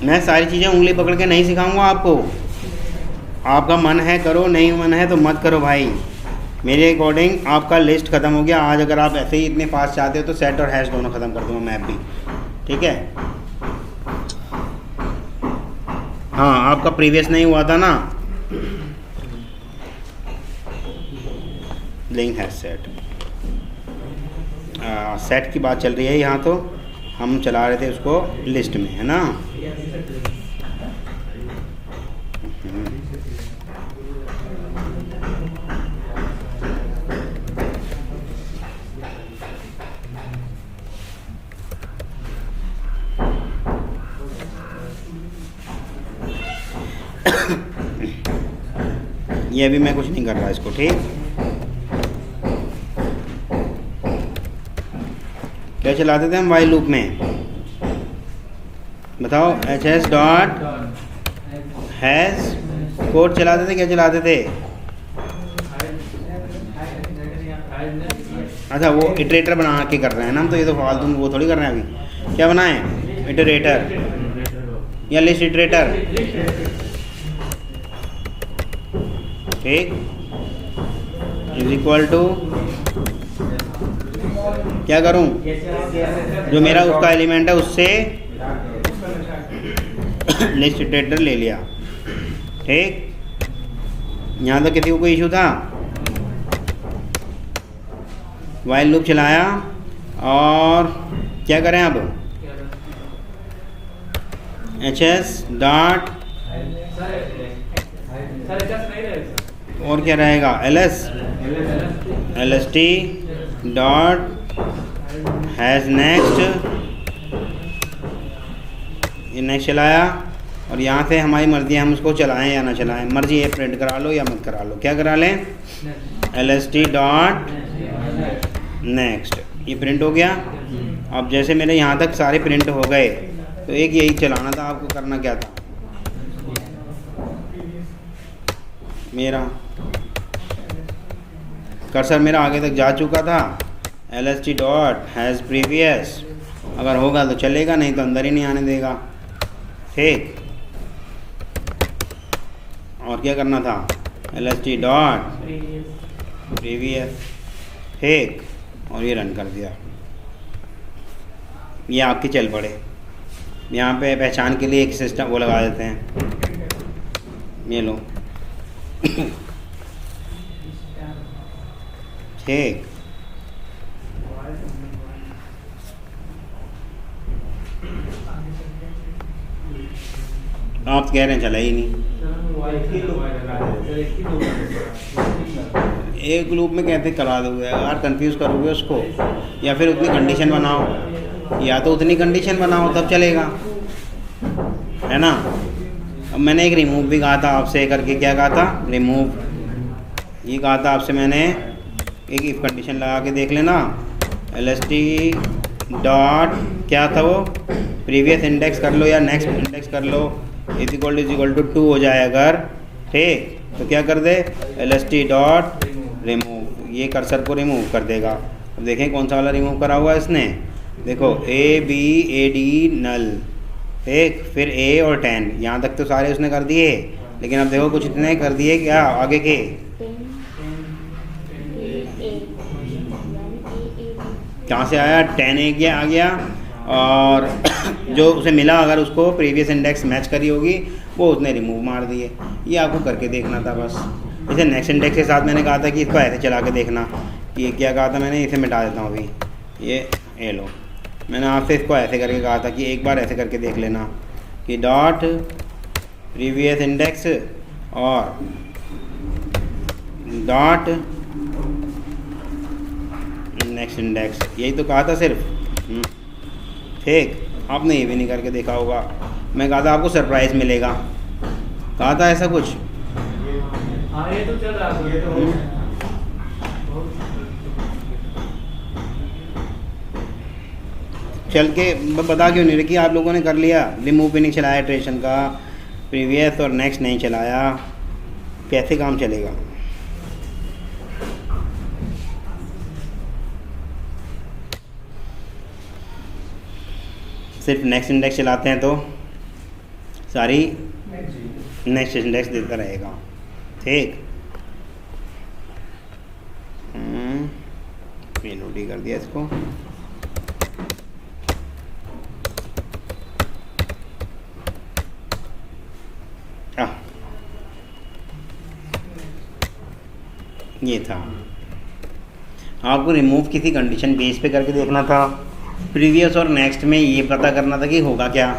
मैं सारी चीज़ें उंगली पकड़ के नहीं सिखाऊंगा आपको। आपका मन है करो, नहीं मन है तो मत करो भाई। मेरे अकॉर्डिंग आपका लिस्ट ख़त्म हो गया आज। अगर आप ऐसे ही इतने फास्ट चाहते हो तो सेट और हैश दोनों ख़त्म कर दूँगा मैप भी, ठीक है। हाँ, आपका प्रीवियस नहीं हुआ था ना, लिंक है सेट। सेट की बात चल रही है यहाँ, तो हम चला रहे थे उसको लिस्ट में, है ना। ये अभी मैं कुछ नहीं कर रहा इसको, ठीक। क्या चलाते थे हम वाइल लूप में, बताओ। H S dot has code चलाते थे, क्या चलाते थे। अच्छा, वो इटरेटर बना के कर रहे हैं ना हम, तो ये तो फालतू वो थोड़ी कर रहे हैं अभी। क्या बनाएं, इटरेटर या लिस्ट इटरेटर, ठीक। इज इक्वल टू क्या करूं, जो मेरा उसका एलिमेंट है उससे लिस्ट इटरेटर ले लिया, ठीक। यहाँ तक किसी को कोई इशू था। वाइल लूप चलाया और क्या करें अब, एच एस डॉट और क्या रहेगा, L S T dot has next, ये नेक्स्ट चलाया। और यहाँ से हमारी मर्ज़ी है हम उसको चलाएं या ना चलाएं, मर्ज़ी है, प्रिंट करा लो या मत करा लो। क्या करा लें, L S T dot next, ये प्रिंट हो गया। अब जैसे मेरे यहाँ तक सारे प्रिंट हो गए, तो एक यही चलाना था आपको। करना क्या था, मेरा कर्सर मेरा आगे तक जा चुका था। L S T dot has previous, अगर होगा तो चलेगा, नहीं तो अंदर ही नहीं आने देगा, ठीक। और क्या करना था, L S T dot previous, ठीक। और ये रन कर दिया, ये आपके चल पड़े। यहाँ पे पहचान के लिए एक सिस्टम वो लगा देते हैं, ये लो, ठीक। आप कह रहे हैं चला ही नहीं। एक लूप में कहते करा दोगे, यार कंफ्यूज करोगे उसको, या फिर उतनी कंडीशन बनाओ, या तो उतनी कंडीशन बनाओ तब चलेगा, है ना। अब मैंने एक रिमूव भी कहा था आपसे करके, क्या कहा था, रिमूव। ये कहा था आपसे मैंने, एक इफ कंडीशन लगा के देख लेना। एल एस टी डॉट क्या था वो, प्रीवियस इंडेक्स कर लो या नेक्स्ट इंडेक्स कर लो, इज इक्वल टू 2 हो जाए अगर, ठीक। तो क्या कर दे, L S T dot remove, ये कर्सर को रिमूव कर देगा। अब देखें कौन सा वाला रिमूव करा हुआ है इसने, देखो ए बी ए डी नल, ठीक। फिर ए और 10, यहाँ तक तो सारे उसने कर दिए, लेकिन अब देखो कुछ इतने कर दिए क्या आगे के, कहाँ से आया, 10 ए आ गया। और जो उसे मिला अगर उसको प्रीवियस इंडेक्स मैच करी होगी वो उसने रिमूव मार दिए। ये आपको करके देखना था बस। जैसे नेक्स्ट इंडेक्स के साथ मैंने कहा था कि इसको ऐसे चला के देखना, कि ये क्या कहा था मैंने, इसे मिटा देता हूँ अभी, ये लो, मैंने आपसे इसको ऐसे करके कहा था कि एक बार ऐसे करके देख लेना कि डॉट प्रीवियस इंडेक्स और डॉट नेक्स्ट इंडेक्स, यही तो कहा था सिर्फ, ठीक। आपने ये भी नहीं करके देखा होगा। मैं कहा था आपको सरप्राइज़ मिलेगा, कहा था ऐसा कुछ। हाँ, ये तो चल रहा है, ये तो हो गया। चल के बता क्यों नहीं रखी, आप लोगों ने कर लिया, रिमूव भी नहीं चलाया इटरेशन का, प्रीवियस और नेक्स्ट नहीं चलाया, कैसे काम चलेगा। सिर्फ नेक्स्ट इंडेक्स चलाते हैं तो सारी नेक्स्ट इंडेक्स देता रहेगा। ठीक, मेलोडी कर दिया इसको। ये था, आपको रिमूव किसी कंडीशन बेस पे करके देखना था। प्रीवियस और नेक्स्ट में ये पता करना था कि होगा क्या,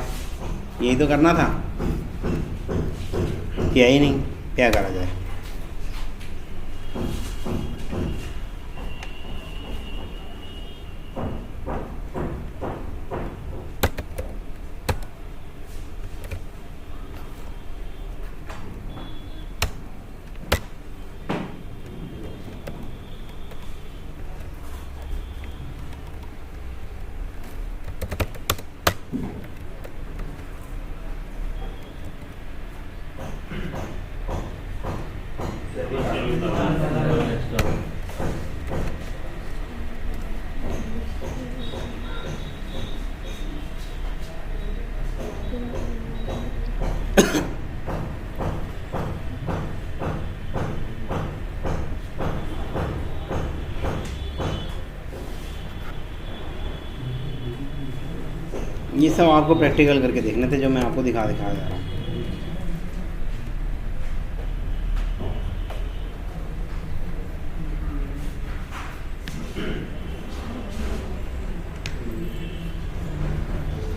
यही तो करना था। किया ही नहीं, क्या करा जाए। ये सब आपको प्रैक्टिकल करके देखने थे जो मैं आपको दिखा जा रहा हूँ।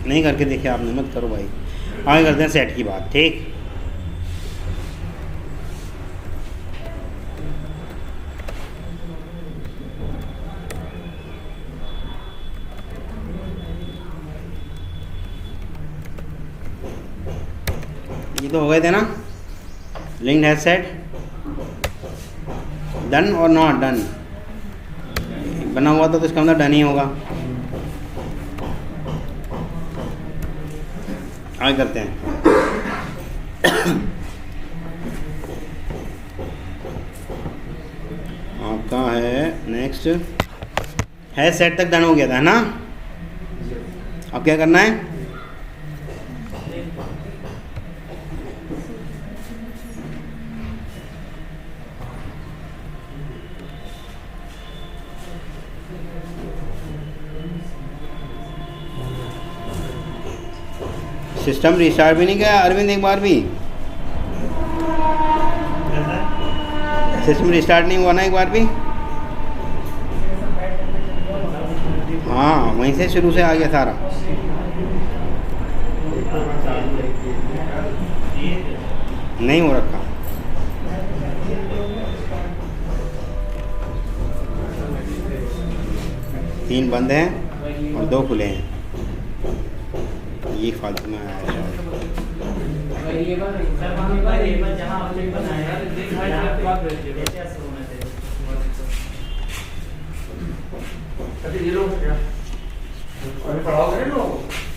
नहीं करके देखिए आपने, मत करो भाई। आगे करते हैं सेट की बात। ठीक, ये तो हो गए थे ना, लिंक्ड हैज सेट, डन और नॉट डन। बना हुआ तो इसका मतलब डन ही होगा। आगे करते हैं। आपका है नेक्स्ट, है सेट तक डन हो गया था, है ना। अब क्या करना है, सिस्टम रिस्टार्ट भी नहीं किया अरविंद एक बार भी। सिस्टम रिस्टार्ट नहीं हुआ ना एक बार भी। हाँ, वहीं से शुरू से आ गया सारा। नहीं हो रखा। तीन बंद हैं और दो खुले हैं। ये फालतू में आया है।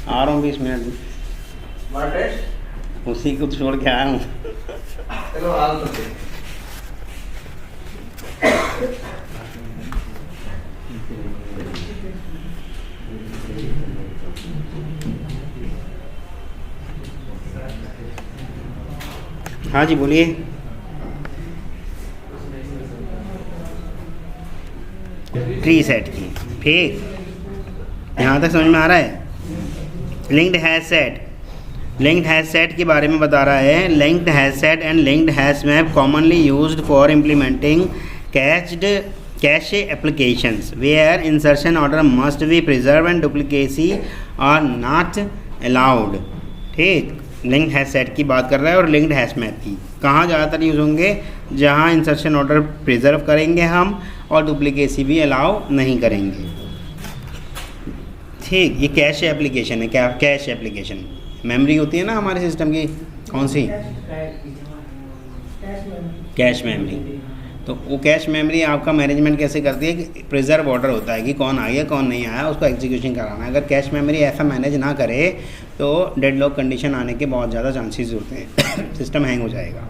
आ रहा हूँ 20 मिनट में, उसी को छोड़ के आया हूँ। हाँ जी बोलिए। ट्री सेट की, ठीक, यहाँ तक समझ में आ रहा है। Linked hash set, linked hash set के बारे में बता रहा है। Linked hash set and linked hash map commonly used for implementing cache applications where insertion order must be preserve and duplicacy are not allowed. ठीक, लिंक्ड हैश सेट की बात कर रहा है और लिंक्ड हैश मैप की। कहाँ ज़्यादातर यूज़ होंगे, जहाँ इंसर्शन ऑर्डर प्रिजर्व करेंगे हम और डुप्लीकेसी भी अलाउ नहीं करेंगे। ठीक, ये कैश एप्लीकेशन है। क्या कैश एप्लीकेशन, मेमोरी होती है ना हमारे सिस्टम की, कौन सी, कैश मेमोरी। तो वो कैश मेमोरी आपका मैनेजमेंट कैसे करती है कि प्रिजर्व ऑर्डर होता है कि कौन आ गया कौन नहीं आया, उसको एग्जीक्यूशन कराना है। अगर कैश मेमोरी ऐसा मैनेज ना करे तो डेडलॉक कंडीशन आने के बहुत ज़्यादा चांसेस होते हैं, सिस्टम हैंग हो जाएगा।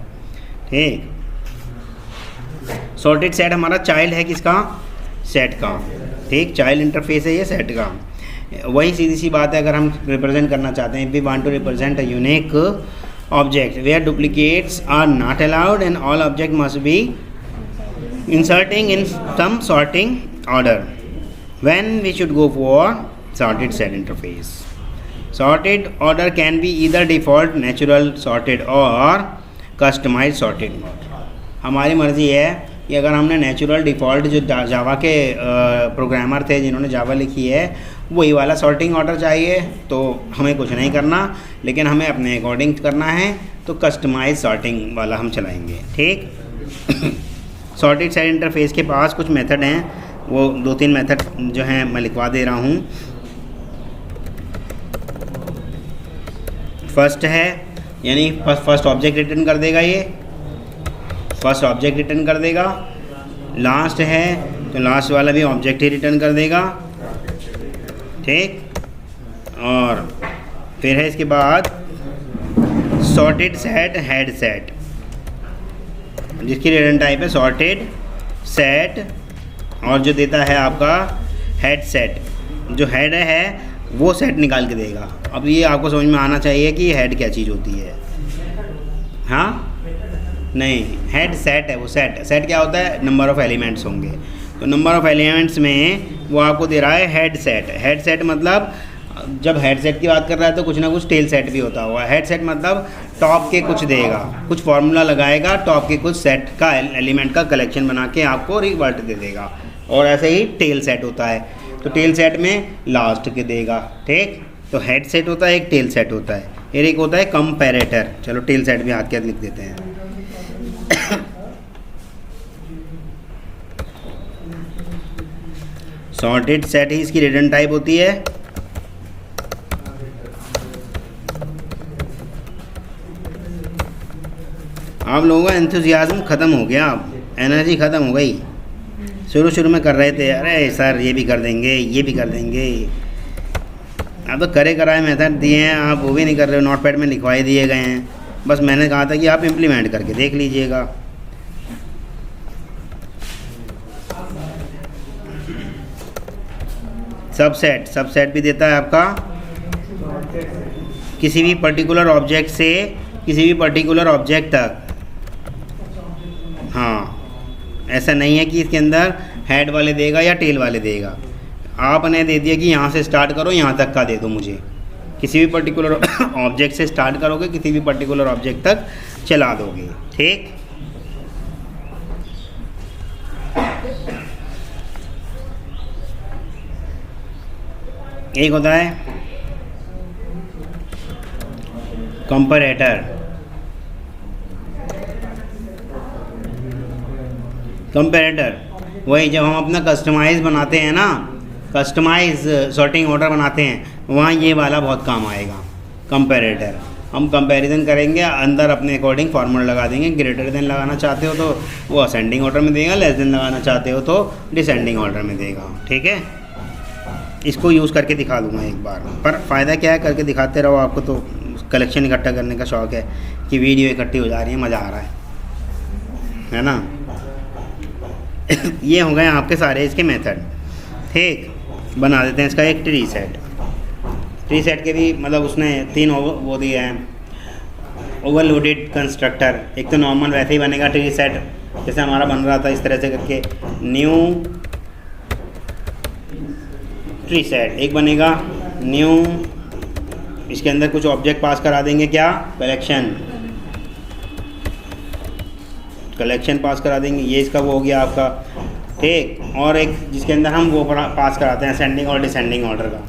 ठीक, सॉर्टेड सेट हमारा चाइल्ड है किसका, सेट का। ठीक, चाइल्ड इंटरफेस है ये सेट का। वही सीधी सी बात है, अगर हम रिप्रेजेंट करना चाहते हैं, we want to represent a unique object where duplicates are not allowed and all object must be inserting in some sorting order. When we should go for sorted set interface. Sorted order can be either default natural sorted or customized sorted. हमारी मर्ज़ी है कि अगर हमने natural default जो जावा के programmer थे जिन्होंने जावा लिखी है वही वाला सॉर्टिंग ऑर्डर चाहिए तो हमें कुछ नहीं करना, लेकिन हमें अपने अकॉर्डिंग करना है तो कस्टमाइज सॉर्टिंग वाला हम चलाएंगे। ठीक। सॉर्टेड सेट इंटरफेस के पास कुछ मेथड हैं, वो 2-3 मेथड जो हैं मैं लिखवा दे रहा हूँ। फर्स्ट है यानी फर्स्ट ऑब्जेक्ट रिटर्न कर देगा, ये फर्स्ट ऑब्जेक्ट रिटर्न कर देगा। लास्ट है तो लास्ट वाला भी ऑब्जेक्ट ही रिटर्न कर देगा। ठीक। और फिर है इसके बाद सॉर्टेड सेट हेड सेट, जिसकी रिटर्न टाइप है सॉर्टेड सेट, और जो देता है आपका हेड सेट, जो हेड है वो सेट निकाल के देगा। अब ये आपको समझ में आना चाहिए कि हेड क्या चीज़ होती है। हाँ नहीं, हेड सेट है वो। सेट क्या होता है? नंबर ऑफ़ एलिमेंट्स होंगे, तो नंबर ऑफ़ एलिमेंट्स में वो आपको दे रहा है हेड सेट। हेड सेट मतलब जब हेड सेट की बात कर रहा है तो कुछ ना कुछ टेल सेट भी होता हुआ। हेड सेट मतलब टॉप के कुछ देगा, कुछ फार्मूला लगाएगा, टॉप के कुछ सेट का एलिमेंट का कलेक्शन बना के आपको रिवर्ट दे देगा। और ऐसे ही टेल सेट होता है, तो टेल सेट में लास्ट के देगा। ठीक। तो हेड सेट होता है, एक टेल सेट होता है, फिर एक होता है कंपैरेटर। चलो टेल सेट भी हाथ के हाथ लिख देते हैं। सॉर्टेड सेट ही इसकी रिटर्न टाइप होती है। आप लोगों का एंथुजियाज्म ख़त्म हो गया, अब एनर्जी ख़त्म हो गई। शुरू में कर रहे थे, अरे सर ये भी कर देंगे, ये भी कर देंगे। आप तो करे कराए मेथड दिए हैं, आप वो भी नहीं कर रहे हो, नोटपैड में लिखवाई दिए गए हैं। बस मैंने कहा था कि आप इम्प्लीमेंट करके देख लीजिएगा। सबसेट भी देता है आपका किसी भी पर्टिकुलर ऑब्जेक्ट से किसी भी पर्टिकुलर ऑब्जेक्ट तक। हाँ, ऐसा नहीं है कि इसके अंदर हेड वाले देगा या टेल वाले देगा। आपने दे दिया कि यहाँ से स्टार्ट करो, यहाँ तक का दे दो मुझे। किसी भी पर्टिकुलर ऑब्जेक्ट से स्टार्ट करोगे, किसी भी पर्टिकुलर ऑब्जेक्ट तक चला दोगे। ठीक। एक होता है कंपैरेटर। वही जब हम अपना कस्टमाइज बनाते हैं ना, कस्टमाइज सॉर्टिंग ऑर्डर बनाते हैं, वहाँ ये वाला बहुत काम आएगा। कंपैरेटर हम कंपैरिजन करेंगे, अंदर अपने अकॉर्डिंग फार्मूला लगा देंगे। ग्रेटर देन लगाना चाहते हो तो वो असेंडिंग ऑर्डर में देगा, लेस देन लगाना चाहते हो तो डिसेंडिंग ऑर्डर में देगा। ठीक है। इसको यूज़ करके दिखा दूंगा एक बार, पर फ़ायदा क्या है, करके दिखाते रहो। आपको तो कलेक्शन इकट्ठा करने का शौक़ है कि वीडियो इकट्ठी हो जा रही है, मज़ा आ रहा है ना। ये हो गए आपके सारे इसके मेथड। ठीक। बना देते हैं इसका एक ट्री सेट के भी मतलब उसने 3 वो दिए हैं, ओवरलोडेड कंस्ट्रक्टर। एक तो नॉर्मल वैसे ही बनेगा ट्री सेट जैसे हमारा बन रहा था, इस तरह से करके न्यू ट्री सेट एक बनेगा। न्यू इसके अंदर कुछ ऑब्जेक्ट पास करा देंगे, क्या? कलेक्शन पास करा देंगे। ये इसका वो हो गया आपका। ठीक। और एक जिसके अंदर हम वो पास कराते हैं असेंडिंग और डिसेंडिंग ऑर्डर का।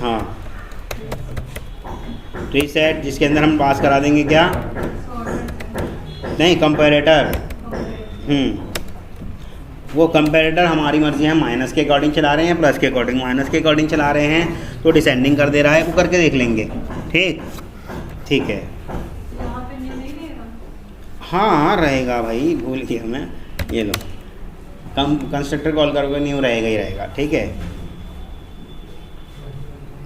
हाँ, ट्री सेट जिसके अंदर हम पास करा देंगे क्या? नहीं, कंपैरेटर। वो कंपैरेटर हमारी मर्जी है, माइनस के अकॉर्डिंग चला रहे हैं, प्लस के अकॉर्डिंग, माइनस के अकॉर्डिंग चला रहे हैं तो डिसेंडिंग कर दे रहा है, वो करके देख लेंगे। ठीक है। हाँ रहेगा भाई, भूल गया मैं। ये लो, कंस्ट्रक्टर कॉल करोगे न्यू रहेगा ही रहेगा। ठीक है।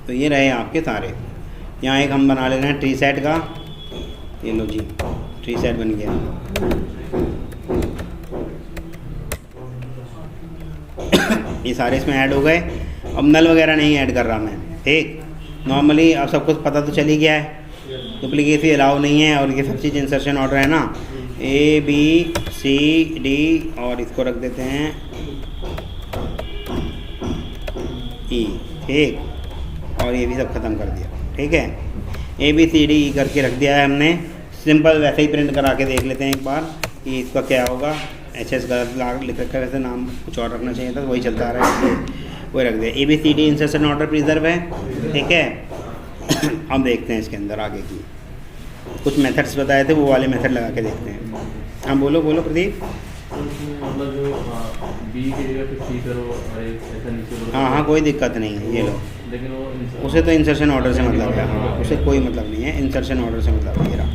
तो ये रहे आपके सारे। यहाँ एक हम बना ले रहे हैं ट्री सेट का। ये लो जी, ट्री सेट बन गया। ये सारे इसमें ऐड हो गए। अब नल वगैरह नहीं ऐड कर रहा मैं। ठीक। नॉर्मली आप सबको पता तो चल ही गया है। डुप्लीकेसी अलाउ नहीं है। और ये सब चीज़ इंसर्शन ऑर्डर है ना, A B C D और इसको रख देते हैं E, ठीक। और ये भी सब ख़त्म कर दिया, ठीक है। A B C D E करके रख दिया है हमने। सिंपल वैसे ही प्रिंट करा के देख लेते हैं एक बार कि इसका क्या होगा। HS गलत लिख रखा है, वैसे नाम कुछ और रखना चाहिए था, वही चलता आ रहा है, वही रख दिया। A B C D insertion order preserve है, ठीक है। अब देखते हैं इसके अंदर आगे की कुछ मेथड्स बताए थे, वो वाले मेथड लगा के देखते हैं। हाँ बोलो बोलो प्रदीप। मतलब जो बी की जगह पे सी करो और ऐसा नीचे। हाँ कोई दिक्कत नहीं है, ये लो। लेकिन वो उसे तो इंसर्शन ऑर्डर से मतलब है, हाँ उसे कोई मतलब नहीं है, इंसर्शन ऑर्डर से मतलब है।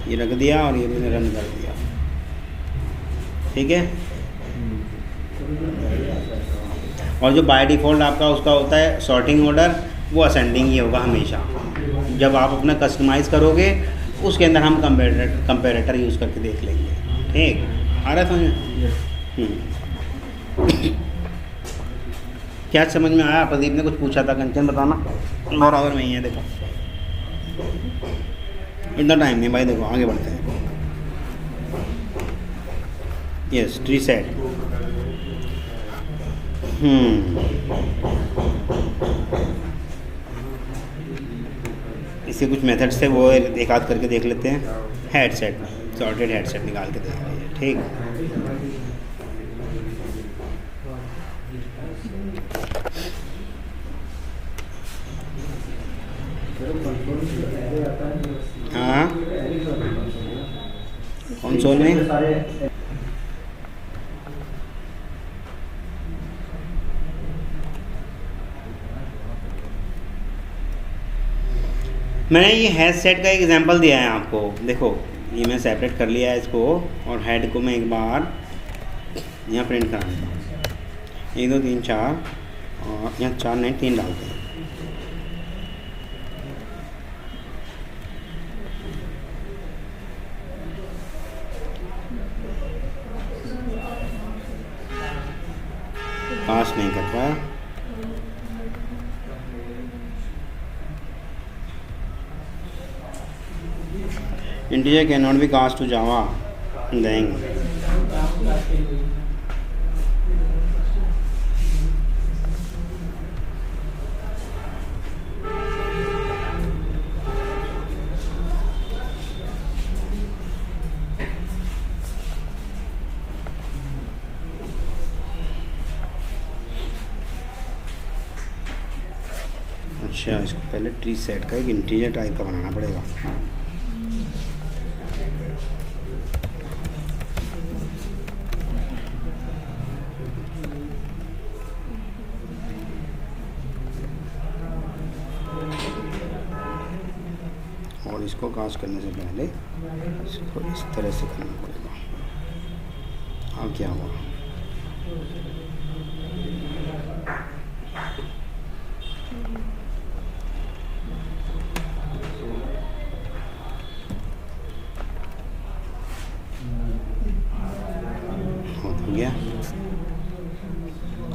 ये रख दिया और ये मैंने रन कर दिया, ठीक है। और जो बाय डिफ़ॉल्ट आपका उसका होता है सॉर्टिंग ऑर्डर, वो असेंडिंग ही होगा हमेशा। जब आप अपना कस्टमाइज़ करोगे उसके अंदर हम कंपेरेटर यूज़ करके देख लेंगे, ठीक। आ रहा समझ में? क्या समझ में आया? प्रदीप ने कुछ पूछा था, कंचन बताना। बराबर में ही है, देखो इतना टाइम नहीं भाई, देखो आगे बढ़ते हैं। Yes, tree set. इसके कुछ मेथड्स थे, वो एक आध करके देख लेते हैं। Head set, sorted head set निकाल के देख रही है, ठीक। हाँ कंसोल में मैंने ये हेड सेट का एक एग्जांपल दिया है आपको। देखो ये मैं सेपरेट कर लिया है इसको, और हेड को मैं एक बार यहाँ प्रिंट करा देता हूँ। 1 2 3 4 और यहाँ 4 नहीं 3 डालते हैं। पास नहीं कर पाया। Integer can not be cast to Java देंगे। अच्छा, इसको पहले ट्री सेट का एक इंटीजर टाइप का बनाना पड़ेगा। और इसको कास्ट करने से पहले इसको इस तरह से करना पड़ेगा। अब क्या हुआ?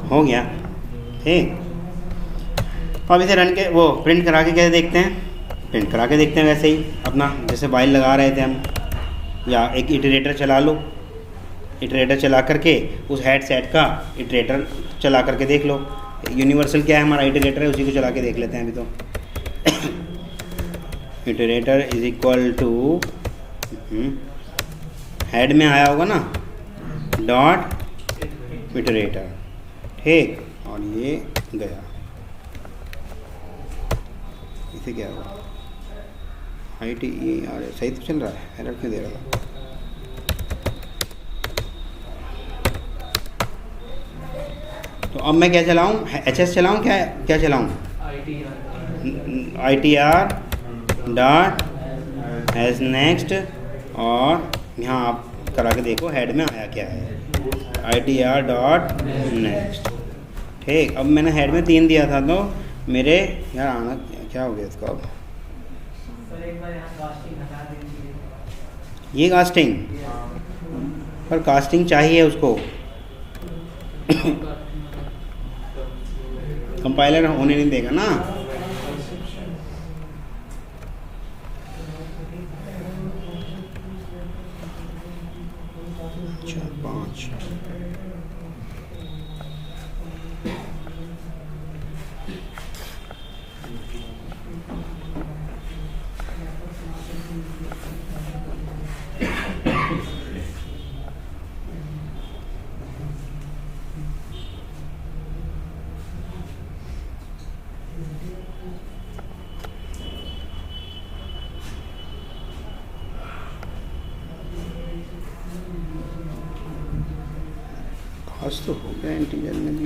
हो गया, ठीक। अब इसे रन के वो प्रिंट करा के कैसे देखते हैं? प्रिंट करा के देखते हैं वैसे ही अपना, जैसे वाइल लगा रहे थे हम, या एक इटरेटर चला लो। इटरेटर चला करके उस हेड सेट का इटरेटर चला करके देख लो। यूनिवर्सल क्या है हमारा इटरेटर है, उसी को चला के देख लेते हैं अभी तो। Iterator is equal to head में आया होगा ना डॉट इटरेटर, ठीक। और ये गया, इसे क्या हुआ? ITER सही तो चल रहा है, एरर क्यों दे रहा था? तो अब मैं क्या चलाऊँ? HS चलाऊँ? क्या चलाऊँ? ITR डॉट एज नेक्स्ट, और यहाँ आप करा के देखो हेड में आया क्या है, ITR डॉट नेक्स्ट, ठीक। अब मैंने हेड में 3 दिया था, तो मेरे यार आना क्या हो गया इसका? अब ये कास्टिंग, पर कास्टिंग चाहिए उसको। कंपाइलर होने नहीं देगा ना। आज तो हो गया इंटीजर में भी।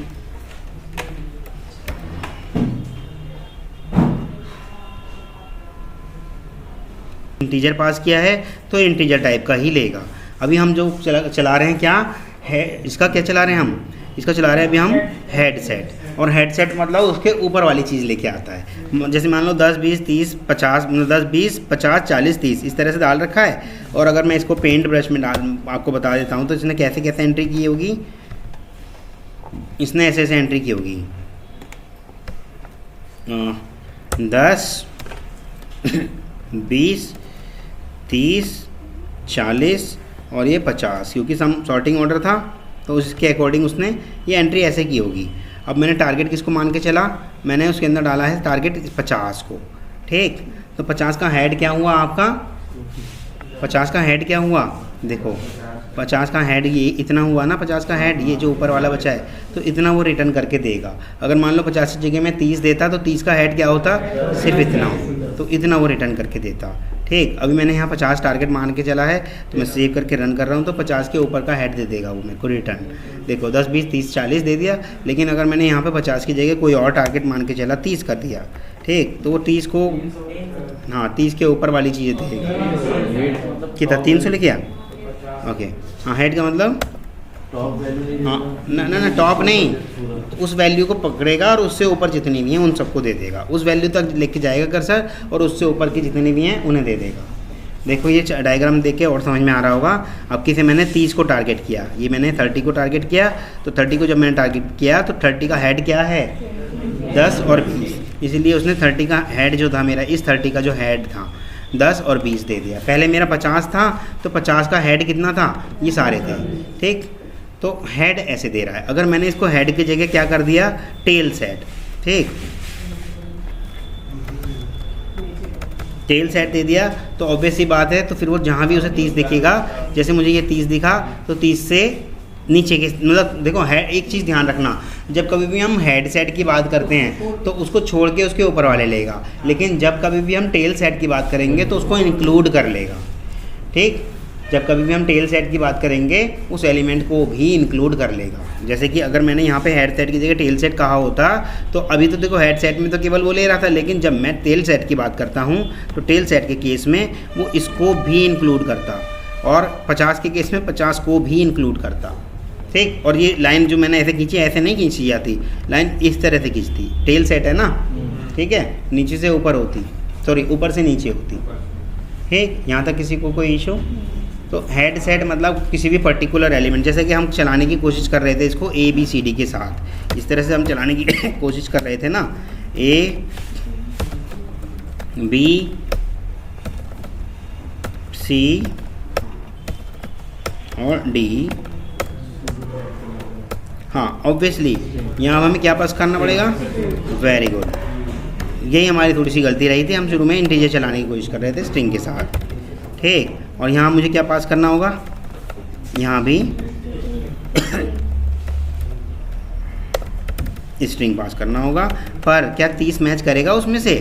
इंटीजर पास किया है तो इंटीजर टाइप का ही लेगा। अभी हम जो चला रहे हैं क्या है, इसका क्या चला रहे हैं हम, इसका चला रहे हैं अभी हम हेड सेट। और हेड सेट मतलब उसके ऊपर वाली चीज़ लेके आता है। जैसे मान लो 10 20 30 50, 10 20 50 40 30 इस तरह से डाल रखा है। और अगर मैं इसको पेंट ब्रश में डाल आपको बता देता हूँ तो इसने कैसे कैसे एंट्री की होगी, इसने ऐसे ऐसे एंट्री की होगी 10 20 30 40 और ये 50, क्योंकि सम सॉर्टिंग ऑर्डर था तो उसके अकॉर्डिंग उसने ये एंट्री ऐसे की होगी। अब मैंने टारगेट किसको मान के चला, मैंने उसके अंदर डाला है टारगेट 50 को, ठीक। तो 50 का हेड क्या हुआ आपका, 50 का हेड क्या हुआ, देखो 50 का हेड ये इतना हुआ ना, 50 का हेड ये जो ऊपर वाला बचा है तो इतना वो रिटर्न करके देगा। अगर मान लो 50 की जगह में 30 देता तो 30 का हेड क्या होता, सिर्फ इतना, तो इतना वो रिटर्न करके देता, ठीक। अभी मैंने यहाँ 50 टारगेट मान के चला है तो मैं सेव करके रन कर रहा हूँ तो 50 के ऊपर का हेड दे देगा वो मेरे को रिटर्न। देखो 10 20 30 40 दे दिया, लेकिन अगर मैंने यहाँ पे 50 की जगह कोई और टारगेट मान के चला 30 कर दिया, ठीक, तो वो 30 को, हाँ 30 के ऊपर वाली चीज़ें देगा। कितना 300 लिख गया, ओके। हाँ हेड का मतलब हाँ ना टॉप नहीं, उस वैल्यू को पकड़ेगा और उससे ऊपर जितनी भी हैं उन सबको दे देगा, उस वैल्यू तक लेके जाएगा कर्सर और उससे ऊपर की जितनी भी हैं उन्हें दे देगा। देखो ये डायग्राम देख के और समझ में आ रहा होगा। अब किसे मैंने 30 को टारगेट किया, ये मैंने 30 को टारगेट किया, तो 30 को जब मैंने टारगेट किया तो 30 का हेड क्या है 10 और 20, इसलिए उसने 30 का हेड जो था मेरा, इस 30 का जो हेड था 10 और 20 दे दिया। पहले मेरा 50 था तो 50 का हेड कितना था, ये सारे थे, ठीक। तो हेड ऐसे दे रहा है। अगर मैंने इसको हेड की जगह क्या कर दिया, टेल सेट, ठीक, टेल सेट दे दिया तो ऑब्वियस सी बात है, तो फिर वो जहाँ भी उसे 30 दिखेगा, जैसे मुझे ये 30 दिखा तो 30 से नीचे के, मतलब देखो हेड, एक चीज़ ध्यान रखना, जब कभी भी हम हेड सेट की बात करते हैं तो उसको छोड़ के उसके ऊपर वाले लेगा, लेकिन जब कभी भी हम टेल सेट की बात करेंगे तो उसको इंक्लूड कर लेगा, ठीक। जब कभी भी हम टेल सेट की बात करेंगे उस एलिमेंट को भी इंक्लूड कर लेगा। जैसे कि अगर मैंने यहाँ पे हेड सेट की जगह टेल सेट कहा होता तो अभी तो देखो हेड सेट में तो केवल वो ले रहा था, लेकिन जब मैं टेल सेट की बात करता हूँ तो टेल सेट के केस में वो इसको भी इंक्लूड करता और 50 के केस में 50 को भी इंक्लूड करता, ठीक। और ये लाइन जो मैंने ऐसे खींची, ऐसे नहीं खींची जाती, लाइन इस तरह से खींचती, टेल सेट है ना, ठीक है, नीचे से ऊपर होती, सॉरी ऊपर से नीचे होती, ठीक। यहाँ तक किसी को कोई इशू। तो हेड सेट मतलब किसी भी पर्टिकुलर एलिमेंट, जैसे कि हम चलाने की कोशिश कर रहे थे इसको ABCD के साथ, इस तरह से हम चलाने की कोशिश कर रहे थे ना, A B C और D। हाँ ऑब्वियसली यहाँ हमें क्या पास करना पड़ेगा, वेरी गुड, यही हमारी थोड़ी सी गलती रही थी, हम शुरू में इंटीजर चलाने की कोशिश कर रहे थे स्ट्रिंग के साथ, ठीक। और यहाँ मुझे क्या पास करना होगा, यहाँ भी स्ट्रिंग पास करना होगा, पर क्या 30 मैच करेगा उसमें से,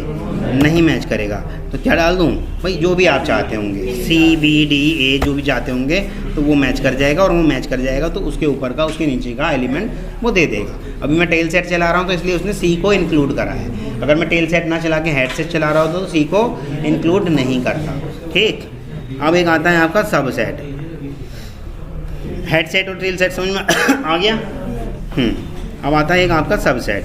नहीं मैच करेगा, तो क्या डाल दूँ भाई, जो भी आप चाहते होंगे C B D A जो भी चाहते होंगे तो वो मैच कर जाएगा, और वो मैच कर जाएगा तो उसके ऊपर का उसके नीचे का एलिमेंट वो दे देगा। अभी मैं टेल सेट चला रहा हूँ तो इसलिए उसने C को इंक्लूड करा है, अगर मैं टेल सेट ना चला के हेड सेट चला रहा हूँ तो C को इंक्लूड नहीं करता, ठीक। अब एक आता है आपका सब सेट, हेड सेट और टेल सेट समझ में आ गया। अब आता है एक आपका सब सेट।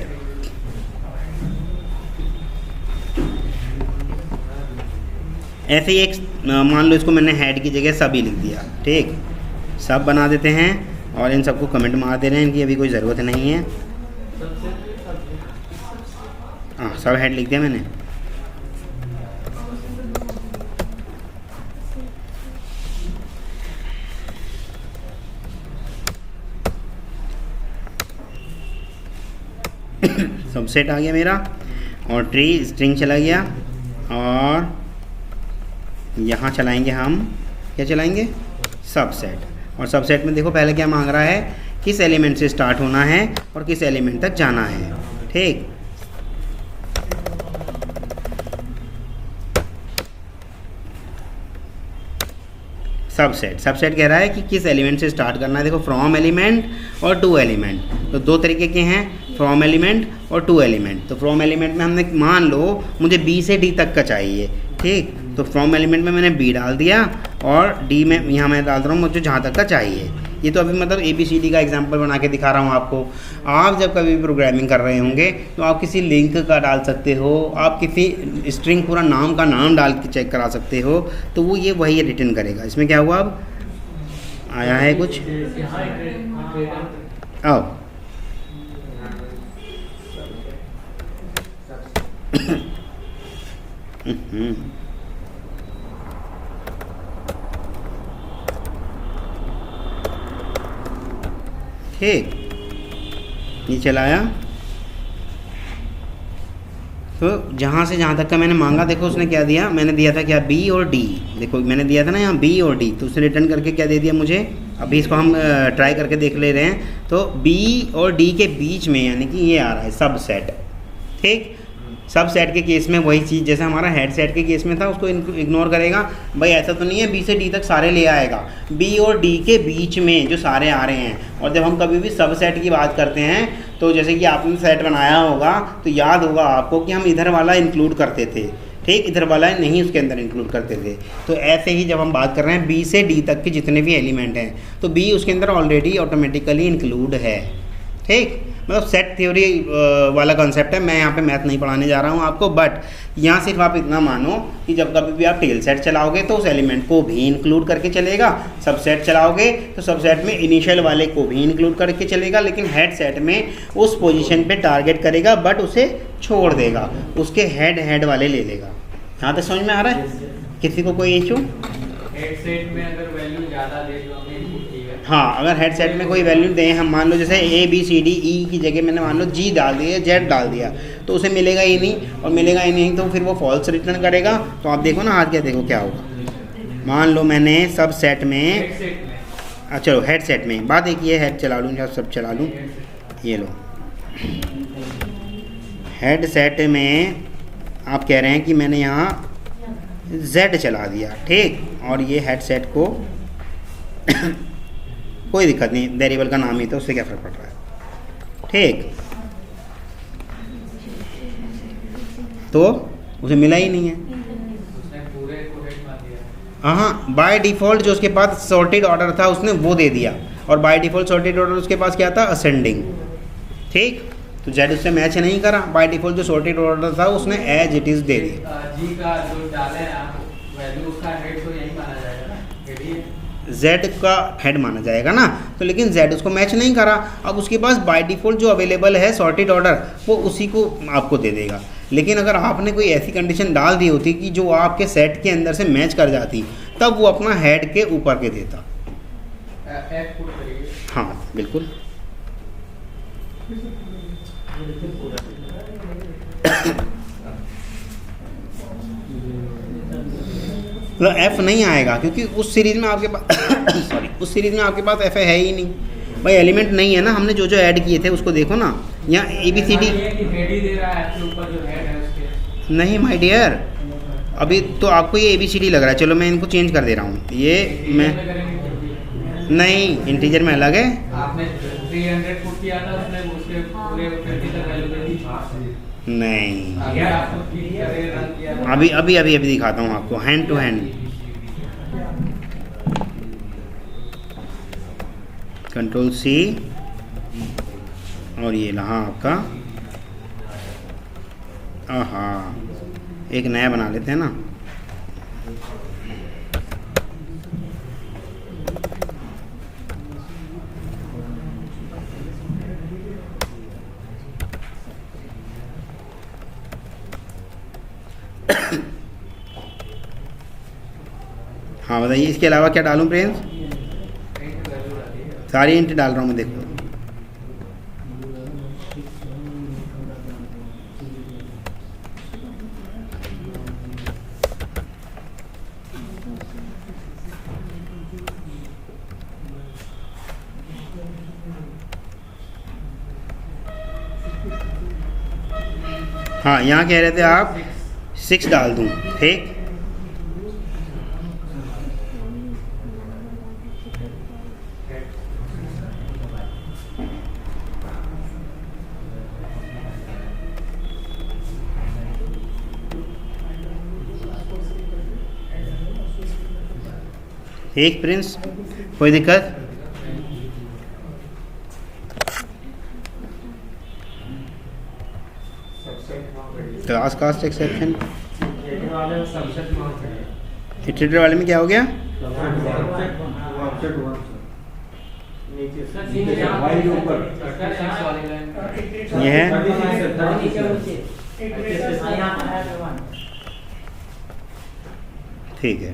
ऐसे ही एक मान लो इसको मैंने हेड की जगह सब ही लिख दिया, ठीक, सब बना देते हैं और इन सबको कमेंट मार दे रहे हैं, इनकी अभी कोई ज़रूरत नहीं है। हाँ सब हेड लिख दिया मैंने। सबसेट आ गया मेरा, और ट्री स्ट्रिंग चला गया, और यहाँ चलाएंगे हम, क्या चलाएंगे, सबसेट। और सबसेट में देखो पहले क्या मांग रहा है, किस एलिमेंट से स्टार्ट होना है और किस एलिमेंट तक जाना है, ठीक। सबसेट कह रहा है कि किस एलिमेंट से स्टार्ट करना है। देखो फ्रॉम एलिमेंट और टू एलिमेंट, तो दो तरीके के हैं, फ्रॉम एलिमेंट और टू एलिमेंट। तो फ्रॉम एलिमेंट में हमने मान लो मुझे बी से डी तक का चाहिए, ठीक, तो फ्रॉम एलिमेंट में मैंने बी डाल दिया और डी में यहाँ मैं डाल रहा हूँ मुझे जहाँ तक का चाहिए। ये तो अभी मतलब ABCD का एग्जांपल बना के दिखा रहा हूँ आपको। आप जब कभी प्रोग्रामिंग कर रहे होंगे तो आप किसी लिंक का डाल सकते हो, आप किसी स्ट्रिंग पूरा नाम का नाम डाल के चेक करा सकते हो, तो वो ये वही रिटर्न करेगा। इसमें क्या हुआ, अब आया है कुछ, आओ ठीक, नीचे लाया तो जहाँ से जहाँ तक का मैंने मांगा, देखो उसने क्या दिया, मैंने दिया था क्या B और D, देखो मैंने दिया था ना यहाँ B और D, तो उसने रिटर्न करके क्या दे दिया मुझे। अभी इसको हम ट्राई करके देख ले रहे हैं। तो B और D के बीच में यानी कि ये आ रहा है सबसेट, ठीक। सब सेट के केस में वही चीज़ जैसे हमारा हेड सेट के केस में था, उसको इग्नोर करेगा। भाई ऐसा तो नहीं है B से D तक सारे ले आएगा, B और D के बीच में जो सारे आ रहे हैं। और जब हम कभी भी सब सेट की बात करते हैं तो जैसे कि आपने सेट बनाया होगा तो याद होगा आपको कि हम इधर वाला इंक्लूड करते थे, ठीक, इधर वाला नहीं उसके अंदर इंक्लूड करते थे। तो ऐसे ही जब हम बात कर रहे हैं B से D तक के जितने भी एलिमेंट हैं तो B उसके अंदर ऑलरेडी ऑटोमेटिकली इंक्लूड है, ठीक। मतलब सेट थ्योरी वाला कॉन्सेप्ट है। मैं यहाँ पे मैथ नहीं पढ़ाने जा रहा हूँ आपको, बट यहाँ सिर्फ आप इतना मानो कि जब कभी भी आप टेल सेट चलाओगे तो उस एलिमेंट को भी इंक्लूड करके चलेगा, सब सेट चलाओगे तो सब सेट में इनिशियल वाले को भी इंक्लूड करके चलेगा, लेकिन हेड सेट में उस पोजीशन पे टारगेट करेगा बट उसे छोड़ देगा, उसके हेड वाले ले लेगा। यहाँ तक समझ में आ रहा है किसी को कोई इशू? हेड सेट में अगर वैल्यू ज़्यादा दे दो हमें, ठीक है। हाँ, अगर हेड सेट में कोई वैल्यू दें, हम मान लो जैसे ABCDE की जगह मैंने मान लो G डाल दिया, Z डाल दिया, तो उसे मिलेगा ही नहीं, और मिलेगा ही नहीं तो फिर वो फॉल्स रिटर्न करेगा। तो आप देखो ना आज क्या, देखो क्या होगा। मान लो मैंने सब सेट में, चलो हेड सेट में बात एक ये, हेड चला लूँ या सब चला लूँ, ये लो हेड सेट में आप कह रहे हैं कि मैंने यहाँ Z चला दिया, ठीक, और ये हेड सेट को कोई दिक्कत नहीं, वेरिएबल का नाम ही तो उससे क्या फ़र्क पड़ रहा है, ठीक। तो उसे मिला ही नहीं है, उसने पूरे को हेड मार दिया। हाँ, बाय डिफ़ॉल्ट जो उसके पास सॉर्टेड ऑर्डर था उसने वो दे दिया, और बाय डिफ़ॉल्ट सॉर्टेड ऑर्डर उसके पास क्या था, असेंडिंग, ठीक। तो Z उससे मैच नहीं करा, बाय डिफ़ॉल्ट जो सॉर्टेड ऑर्डर था उसने एज इट इज़ दे दिया। G का जो डाले हैं आप वैल्यू, उसका हेड तो यही माना जाएगा ना, हेड ही है। Z का हेड माना जाएगा ना, तो लेकिन Z उसको मैच नहीं करा। अब उसके पास बाय डिफ़ॉल्ट जो अवेलेबल है सॉर्टेड ऑर्डर वो उसी को आपको दे देगा। लेकिन अगर आपने कोई ऐसी कंडीशन डाल दी होती कि जो आपके सेट के अंदर से मैच कर जाती, तब वो अपना हेड के ऊपर के देता। F पुट करिए। हाँ बिल्कुल। मतलब F नहीं आएगा क्योंकि उस सीरीज़ में आपके पास सॉरी, उस सीरीज़ में आपके पास F है ही नहीं भाई, एलिमेंट नहीं है ना। हमने जो जो ऐड किए थे उसको देखो ना, यहाँ ABCD हेड ही दे रहा है आपके ऊपर जो हेड है उसके। नहीं माय डियर, अभी तो आपको ये ABCD लग रहा है। चलो मैं इनको चेंज कर दे रहा हूँ, ये मैं नहीं, इंटीजर में अलग है। आपने 300 पुट किया था, उसने उसके पूरे 50 तक वैल्यू दे दी। नहीं, अगर आपको ठीक करे रन किया अभी अभी अभी अभी दिखाता हूँ आपको hand to hand. Control C और ये रहा आपका, हाँ एक नया बना लेते हैं ना। हाँ बताइए, इसके अलावा क्या डालूं प्रिंस? सारी इंट डाल रहा हूँ मैं, देखो हाँ, यहाँ कह रहे थे आप 6 डाल दूँ, ठीक। ठीक प्रिंस, कोई दिक्कत? क्लास कास्ट एक्सेप्शन इटरेटर वाले में क्या हो गया? ये है ठीक है।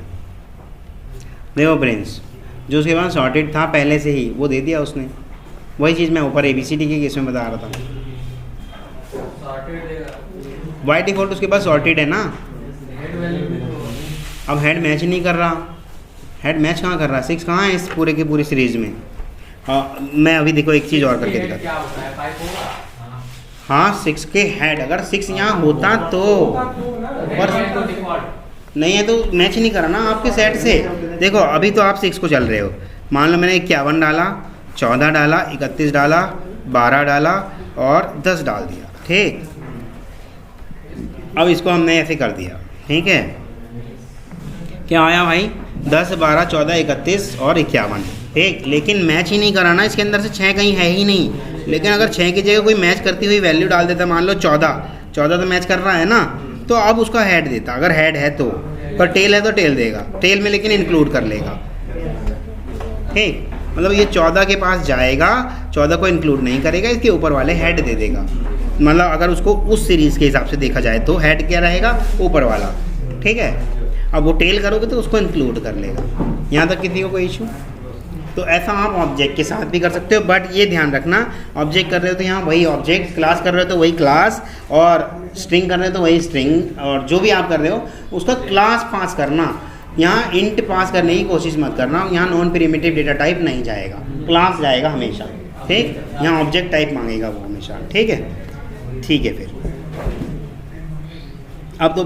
देखो प्रिंस, जो उसके पास सॉर्टेड था पहले से ही वो दे दिया उसने, वही चीज़ मैं ऊपर ABCD के केस में बता रहा था। बाय डिफॉल्ट उसके पास सॉर्टेड है ना। अब हेड मैच नहीं कर रहा, हेड मैच कहाँ कर रहा है? 6 कहाँ है इस पूरे की पूरी सीरीज में? मैं अभी देखो एक चीज़ और करके दिखाता हूँ। हाँ 6 के हेड, अगर 6 यहाँ होता तो, पर नहीं है तो मैच नहीं करा ना आपके सेट से। देखो अभी तो आप 6 को चल रहे हो, मान लो मैंने 51 डाला, 14 डाला, 31 डाला, 12 डाला और 10 डाल दिया, ठीक। अब इसको हमने ऐसे कर दिया, ठीक है। क्या आया भाई? 10, 12, 14, 31 और 51, ठीक। लेकिन मैच ही नहीं कराना, इसके अंदर से 6 कहीं है ही नहीं। लेकिन अगर 6 की जगह कोई मैच करती हुई वैल्यू डाल देता, मान लो 14 तो मैच कर रहा है ना, तो अब उसका हेड देता, अगर हेड है तो। पर टेल है तो टेल देगा, टेल में लेकिन इंक्लूड कर लेगा, ठीक। मतलब ये 14 के पास जाएगा, 14 को इंक्लूड नहीं करेगा, इसके ऊपर वाले हेड दे देगा। मतलब अगर उसको उस सीरीज़ के हिसाब से देखा जाए तो हेड क्या रहेगा? ऊपर वाला, ठीक है। अब वो टेल करोगे तो उसको इंक्लूड कर लेगा। यहाँ तक किसी को कोई इशू? तो ऐसा आप ऑब्जेक्ट के साथ भी कर सकते हो, बट ये ध्यान रखना, ऑब्जेक्ट कर रहे हो तो यहाँ वही ऑब्जेक्ट, क्लास कर रहे हो तो वही क्लास, और स्ट्रिंग कर रहे हो तो वही स्ट्रिंग, और जो भी आप कर रहे हो उसका क्लास पास करना। यहाँ इंट पास करने की कोशिश मत करना, यहाँ नॉन प्रिमिटिव डेटा टाइप नहीं जाएगा, क्लास जाएगा हमेशा, ठीक। यहाँ ऑब्जेक्ट टाइप मांगेगा वो हमेशा, ठीक है। ठीक है, फिर अब तो